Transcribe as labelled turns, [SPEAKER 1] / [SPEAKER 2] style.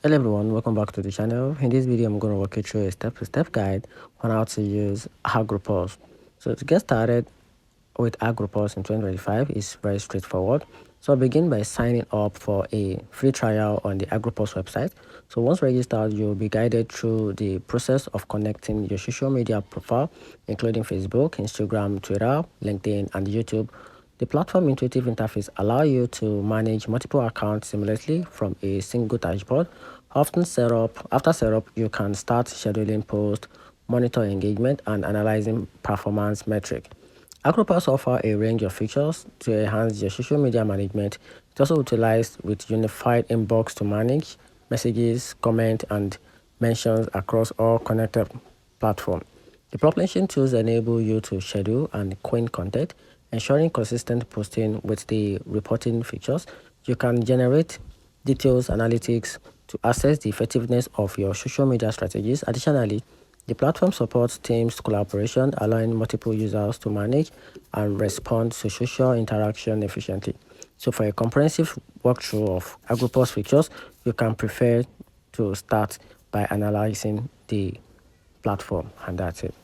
[SPEAKER 1] Hello everyone, welcome back to the channel. In this video, I'm going to walk you through a step-by-step guide on how to use Agorapulse. So to get started with Agorapulse in 2025 is very straightforward. So I'll begin by signing up for a free trial on the Agorapulse website. So once registered, you'll be guided through the process of connecting your social media profile, including Facebook, Instagram, Twitter, LinkedIn, and YouTube. The platform intuitive interface allows you to manage multiple accounts seamlessly from a single dashboard. After setup, you can start scheduling posts, monitor engagement, and analyzing performance metrics. Acropass offers a range of features to enhance your social media management. It also utilized with unified inbox to manage messages, comments, and mentions across all connected platforms. The publishing tools enable you to schedule and coin content, ensuring consistent posting with the reporting features. You can generate details analytics to assess the effectiveness of your social media strategies. Additionally, the platform supports Teams collaboration, allowing multiple users to manage and respond to social interaction efficiently. So for a comprehensive walkthrough of Agropulse features, you can prefer to start by analyzing the platform, and that's it.